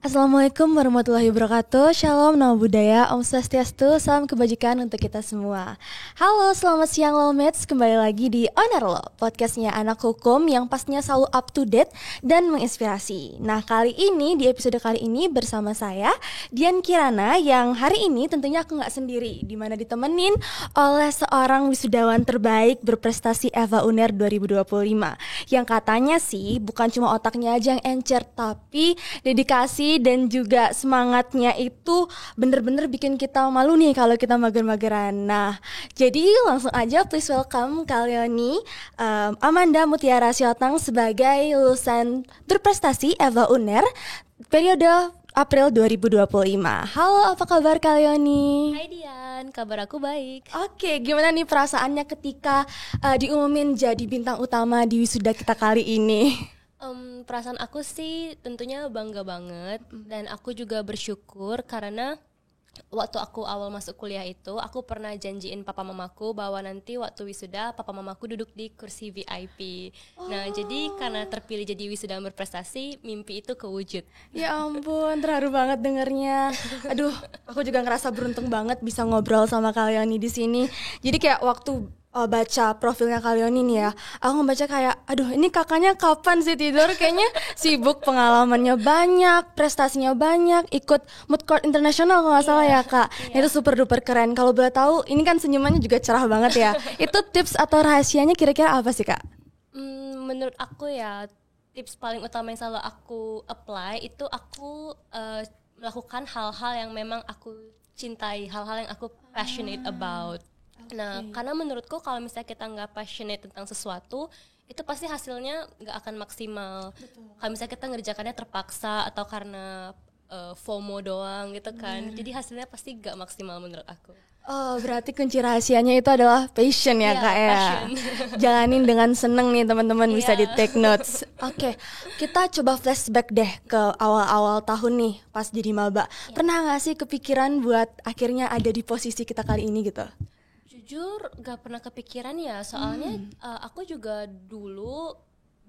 Assalamualaikum warahmatullahi wabarakatuh. Shalom, nama budaya, Om Swastiastu, salam kebajikan untuk kita semua. Halo, selamat siang Lawmates. Kembali lagi di Honor Law, podcastnya anak hukum yang pastinya selalu up to date dan menginspirasi. Nah, di episode kali ini bersama saya Dian Kirana, yang hari ini tentunya aku gak sendiri, dimana ditemenin oleh seorang wisudawan terbaik berprestasi Eva Uner 2025, yang katanya sih bukan cuma otaknya aja yang encer, tapi dedikasi dan juga semangatnya itu bener-bener bikin kita malu nih kalau kita mager-mageran. Nah, jadi langsung aja please welcome Kak Leonie Amanda Mutiara Siotang sebagai lulusan berprestasi Eva Uner periode April 2025. Halo, apa kabar Kak Leonie? Hai Dian, kabar aku baik. Oke, gimana nih perasaannya ketika diumumin jadi bintang utama di wisuda kita kali ini? Perasaan aku sih tentunya bangga banget, dan aku juga bersyukur karena waktu aku awal masuk kuliah itu aku pernah janjiin papa mamaku bahwa nanti waktu wisuda papa mamaku duduk di kursi VIP. Nah, jadi karena terpilih jadi wisuda berprestasi, mimpi itu kewujud. Ya ampun, terharu banget dengernya. Aduh, aku juga ngerasa beruntung banget bisa ngobrol sama kalian nih di sini. Jadi kayak waktu baca profilnya kalian ini ya, aku ngebaca kayak, aduh ini kakaknya kapan sih tidur? Kayaknya sibuk, pengalamannya banyak, prestasinya banyak, ikut Mood Court International kalau nggak salah ya kak. Itu super duper keren. Kalau boleh tahu, ini kan senyumannya juga cerah banget ya. Itu tips atau rahasianya kira-kira apa sih kak? Menurut aku ya, tips paling utama yang selalu aku apply itu aku melakukan hal-hal yang memang aku cintai, hal-hal yang aku passionate about. Nah, karena menurutku kalau misalnya kita nggak passionate tentang sesuatu, itu pasti hasilnya nggak akan maksimal. Kalau misalnya kita ngerjakannya terpaksa atau karena FOMO doang gitu kan, jadi hasilnya pasti nggak maksimal menurut aku. Oh, berarti kunci rahasianya itu adalah passion ya kak ya. Passion. Jalanin dengan seneng nih teman-teman, bisa di take notes. Oke, kita coba flashback deh ke awal-awal tahun nih pas jadi maba. Pernah nggak sih kepikiran buat akhirnya ada di posisi kita kali ini gitu? Jujur gak pernah kepikiran ya, soalnya aku juga dulu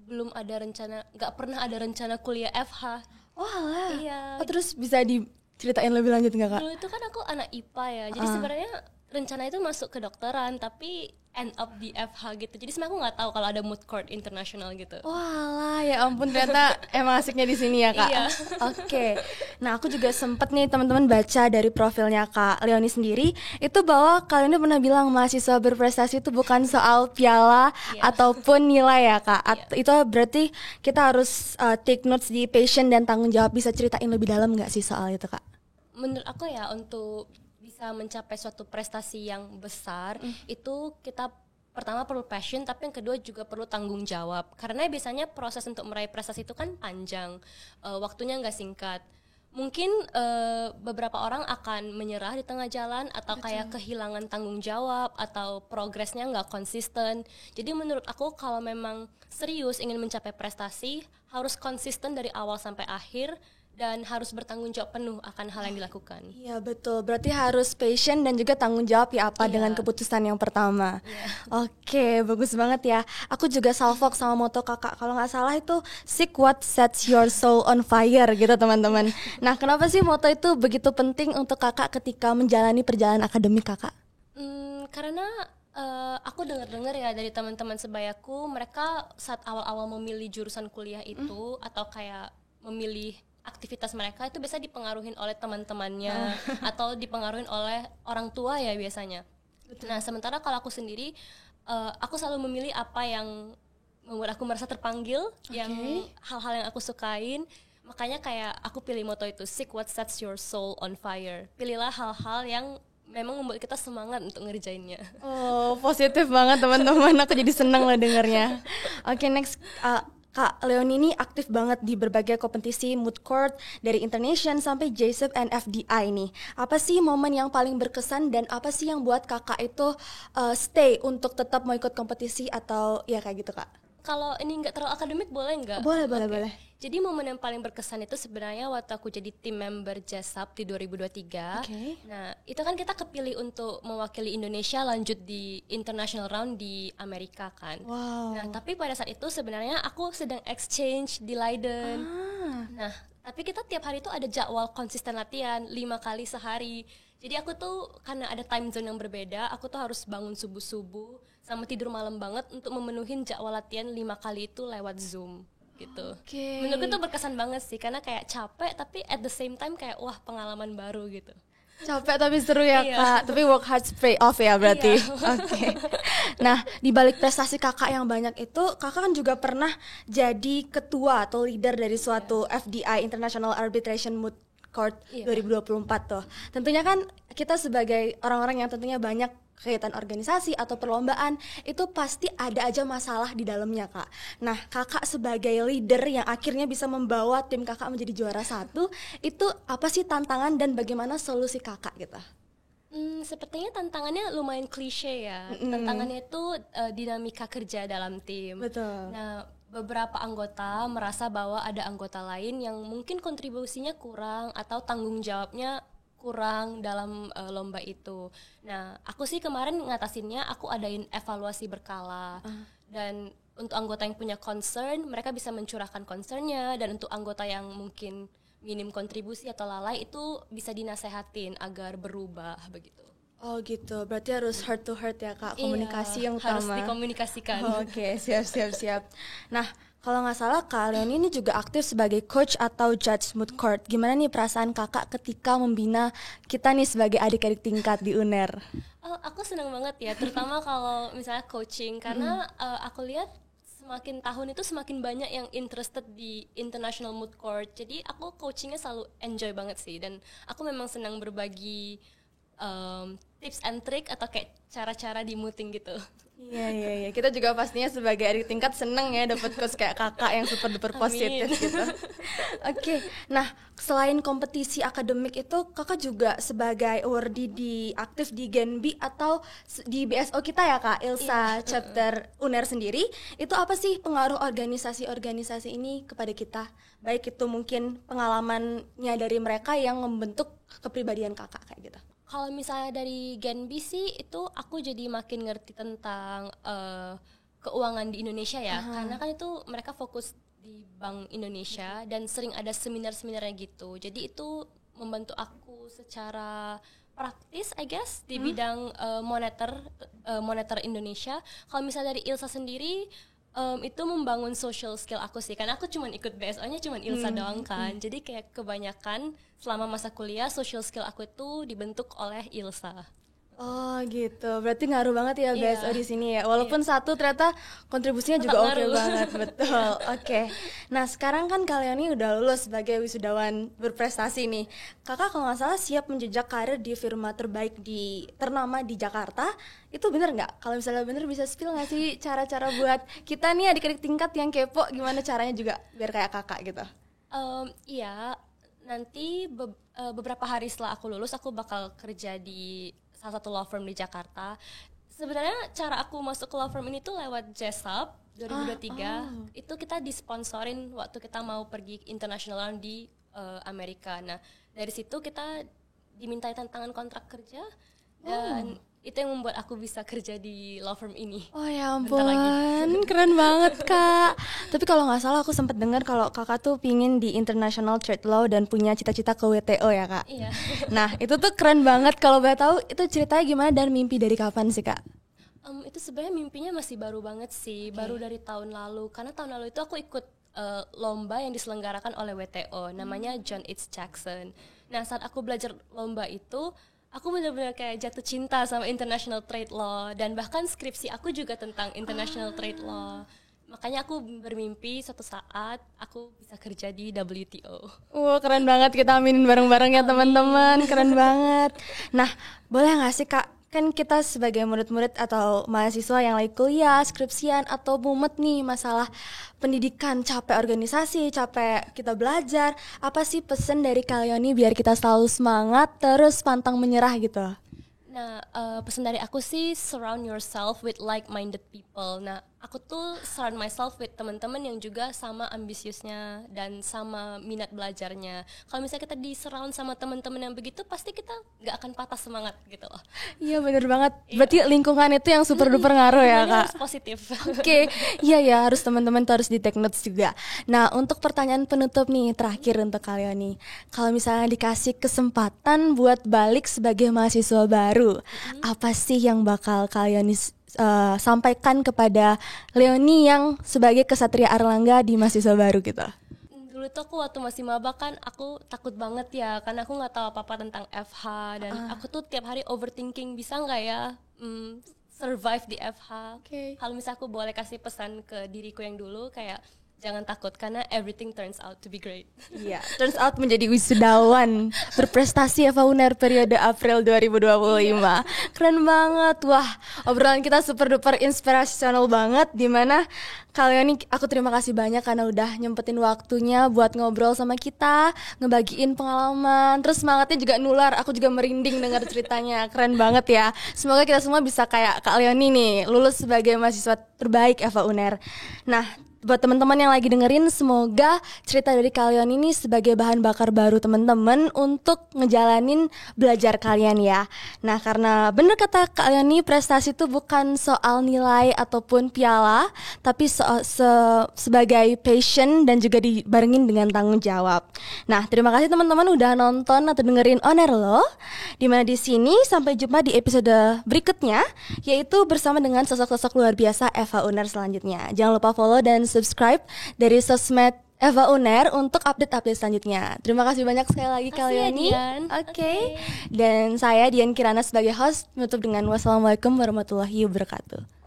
belum ada rencana, gak pernah ada rencana kuliah FH. Wah, iya. Terus bisa diceritain lebih lanjut nggak kak? Dulu itu kan aku anak IPA ya, jadi sebenarnya rencana itu masuk kedokteran, tapi end up di FH gitu. Jadi sebenarnya aku nggak tahu kalau ada Mood Court International gitu. Wah, ya ampun, ternyata emang asiknya di sini ya kak. Iya. Oke. Nah, aku juga sempet nih teman-teman baca dari profilnya Kak Leonie sendiri itu bahwa kalian pernah bilang mahasiswa berprestasi itu bukan soal piala ataupun nilai ya kak. Itu berarti kita harus take notes di passion dan tanggung jawab. Bisa ceritain lebih dalam nggak sih soal itu kak? Menurut aku ya, untuk bisa mencapai suatu prestasi yang besar itu kita pertama perlu passion, tapi yang kedua juga perlu tanggung jawab, karena biasanya proses untuk meraih prestasi itu kan panjang, waktunya nggak singkat. Mungkin beberapa orang akan menyerah di tengah jalan atau kayak kehilangan tanggung jawab atau progresnya nggak konsisten. Jadi menurut aku kalau memang serius ingin mencapai prestasi, harus konsisten dari awal sampai akhir dan harus bertanggung jawab penuh akan hal yang dilakukan. Iya betul, berarti harus passion dan juga tanggung jawab ya dengan keputusan yang pertama. Oke, bagus banget ya. Aku juga salfok sama moto kakak, kalau nggak salah itu seek what sets your soul on fire gitu teman-teman. Nah, kenapa sih moto itu begitu penting untuk kakak ketika menjalani perjalanan akademik kakak? Karena aku dengar ya dari teman-teman sebayaku, mereka saat awal-awal memilih jurusan kuliah itu atau kayak memilih aktivitas mereka itu biasa dipengaruhin oleh teman-temannya atau dipengaruhin oleh orang tua ya biasanya. Nah, sementara kalau aku sendiri, aku selalu memilih apa yang membuat aku merasa terpanggil, yang hal-hal yang aku sukain. Makanya kayak aku pilih moto itu, seek what sets your soul on fire. Pilihlah hal-hal yang memang membuat kita semangat untuk ngerjainnya. Oh, positif banget teman-teman. Aku jadi seneng loh dengernya. Oke, next. Kak Leonie ini aktif banget di berbagai kompetisi Mood Court dari Internation sampai JSEP and FDI nih. Apa sih momen yang paling berkesan dan apa sih yang buat kakak itu stay untuk tetap mau ikut kompetisi atau ya kayak gitu kak? Kalau ini nggak terlalu akademik boleh nggak? Boleh. Jadi momen yang paling berkesan itu sebenarnya waktu aku jadi tim member JASAP di 2023. Nah, itu kan kita kepilih untuk mewakili Indonesia lanjut di international round di Amerika kan. Nah, tapi pada saat itu sebenarnya aku sedang exchange di Leiden. Nah, Tapi kita tiap hari tuh ada jadwal konsisten latihan 5 kali sehari. Jadi aku tuh karena ada time zone yang berbeda, aku tuh harus bangun subuh-subuh sama tidur malam banget untuk memenuhi jadwal latihan 5 kali itu lewat Zoom gitu. Menurutku tuh berkesan banget sih karena kayak capek tapi at the same time kayak wah pengalaman baru gitu. Capek tapi seru ya Kak, tapi work hard pay off ya berarti. Oke. Nah, di balik prestasi Kakak yang banyak itu, Kakak kan juga pernah jadi ketua atau leader dari suatu FDI International Arbitration Moot Court 2024 tuh. Tentunya kan kita sebagai orang-orang yang tentunya banyak kegiatan organisasi atau perlombaan, itu pasti ada aja masalah di dalamnya Kak. Nah, Kakak sebagai leader yang akhirnya bisa membawa tim Kakak menjadi juara 1, itu apa sih tantangan dan bagaimana solusi Kakak gitu? Sepertinya tantangannya lumayan klise ya. Tantangannya itu dinamika kerja dalam tim. Betul. Nah, beberapa anggota merasa bahwa ada anggota lain yang mungkin kontribusinya kurang atau tanggung jawabnya kurang dalam lomba itu. Nah, aku sih kemarin ngatasinnya, aku adain evaluasi berkala. Dan untuk anggota yang punya concern, mereka bisa mencurahkan concernnya. Dan untuk anggota yang mungkin minim kontribusi atau lalai, itu bisa dinasehatin agar berubah begitu. Oh gitu, berarti harus heart to heart ya Kak, komunikasi yang utama. Harus dikomunikasikan. Oke, siap. Nah, kalau nggak salah Kak Leonie ini juga aktif sebagai coach atau judge moot court. Gimana nih perasaan Kakak ketika membina kita nih sebagai adik-adik tingkat di UNER? Aku senang banget ya, terutama kalau misalnya coaching, karena aku lihat semakin tahun itu semakin banyak yang interested di international moot court. Jadi aku coachingnya selalu enjoy banget sih, dan aku memang senang berbagi tips and trick atau kayak cara-cara di mooting gitu. Iya. Kita juga pastinya sebagai adik tingkat seneng ya dapat coach kayak Kakak yang super duper positif gitu. Oke. Nah, selain kompetisi akademik itu, Kakak juga sebagai awardee aktif di Genbi atau di BSO kita ya Kak, ILSA chapter UNER sendiri. Itu apa sih pengaruh organisasi-organisasi ini kepada kita? Baik itu mungkin pengalamannya dari mereka yang membentuk kepribadian Kakak kayak gitu. Kalau misalnya dari Genbi sih, itu aku jadi makin ngerti tentang keuangan di Indonesia ya. Karena kan itu mereka fokus di Bank Indonesia dan sering ada seminar-seminarnya gitu. Jadi itu membantu aku secara praktis, I guess, di bidang moneter Indonesia. Kalau misalnya dari ILSA sendiri, itu membangun social skill aku sih, karena aku cuma ikut BSO-nya cuma ILSA doang kan. Jadi kayak kebanyakan selama masa kuliah social skill aku itu dibentuk oleh ILSA. Oh gitu, berarti ngaruh banget ya BSO di sini ya. Walaupun satu ternyata kontribusinya juga oke banget, betul. Oke. Nah sekarang kan kalian ini udah lulus sebagai wisudawan berprestasi nih. Kakak kalau nggak salah siap menjejak karir di firma terbaik ternama di Jakarta. Itu bener nggak? Kalau misalnya bener bisa spill nggak sih cara-cara buat kita nih adik-adik tingkat yang kepo gimana caranya juga biar kayak kakak gitu? Iya, nanti beberapa hari setelah aku lulus aku bakal kerja di salah satu law firm di Jakarta. Sebenarnya cara aku masuk ke law firm ini tuh lewat JESUP 2023. Itu kita disponsorin waktu kita mau pergi internasional di Amerika. Nah, dari situ kita dimintai tantangan kontrak kerja dan itu yang membuat aku bisa kerja di law firm ini. Oh ya ampun, keren banget Kak. Tapi kalau nggak salah aku sempat dengar kalau Kakak tuh pingin di International Trade Law dan punya cita-cita ke WTO ya Kak. Iya. Nah itu tuh keren banget. Kalau boleh tahu itu ceritanya gimana dan mimpi dari kapan sih Kak? Itu sebenarnya mimpinya masih baru banget sih, baru dari tahun lalu. Karena tahun lalu itu aku ikut lomba yang diselenggarakan oleh WTO, namanya John H. Jackson. Nah saat aku belajar lomba itu, aku benar-benar kayak jatuh cinta sama international trade law, dan bahkan skripsi aku juga tentang international trade law. Makanya aku bermimpi suatu saat aku bisa kerja di WTO. Wah keren banget, kita aminin bareng-bareng ya teman-teman, keren banget. Nah boleh nggak sih Kak, kan kita sebagai murid-murid atau mahasiswa yang lagi kuliah, skripsian atau mumet nih masalah pendidikan, capek organisasi, capek kita belajar, apa sih pesan dari kalian nih biar kita selalu semangat terus pantang menyerah gitu? Nah, pesan dari aku sih surround yourself with like-minded people. Nah, aku tuh surround myself with teman-teman yang juga sama ambisiusnya dan sama minat belajarnya. Kalau misalnya kita di surround sama teman-teman yang begitu, pasti kita nggak akan patah semangat gitu loh. Iya bener banget. Berarti lingkungan itu yang super duper ngaruh ya Semuanya Kak. harus positif. Oke, iya ya harus teman-teman tuh harus di take notes juga. Nah untuk pertanyaan penutup nih terakhir untuk kalian nih, kalau misalnya dikasih kesempatan buat balik sebagai mahasiswa baru, apa sih yang bakal kalian sampaikan kepada Leonie yang sebagai kesatria Airlangga di mahasiswa baru gitu? Dulu tuh aku waktu masih maba kan aku takut banget ya, karena aku nggak tahu apa-apa tentang FH dan aku tuh tiap hari overthinking, bisa nggak ya survive di FH. Kalau misalnya aku boleh kasih pesan ke diriku yang dulu, kayak jangan takut karena everything turns out to be great. Iya, turns out menjadi wisudawan berprestasi FH UNER periode April 2025. Keren banget. Wah, obrolan kita super duper inspirational banget, dimana kalian nih aku terima kasih banyak karena udah nyempetin waktunya buat ngobrol sama kita, ngebagiin pengalaman, terus semangatnya juga nular. Aku juga merinding dengar ceritanya. Keren banget ya. Semoga kita semua bisa kayak Kak Leonie nih, lulus sebagai mahasiswa terbaik FH UNER. Nah, buat teman-teman yang lagi dengerin, semoga cerita dari kalian ini sebagai bahan bakar baru teman-teman untuk ngejalanin belajar kalian ya. Nah, karena bener kata kalian nih, prestasi itu bukan soal nilai ataupun piala, tapi sebagai passion dan juga dibarengin dengan tanggung jawab. Nah, terima kasih teman-teman udah nonton atau dengerin Oner Lo. Dimana di sini sampai jumpa di episode berikutnya, yaitu bersama dengan sosok-sosok luar biasa FH UNER selanjutnya. Jangan lupa follow dan subscribe dari sosmed FH UNER untuk update-update selanjutnya. Terima kasih banyak sekali lagi kalian nih. Oke. Dan saya Dian Kirana sebagai host menutup dengan wassalamualaikum warahmatullahi wabarakatuh.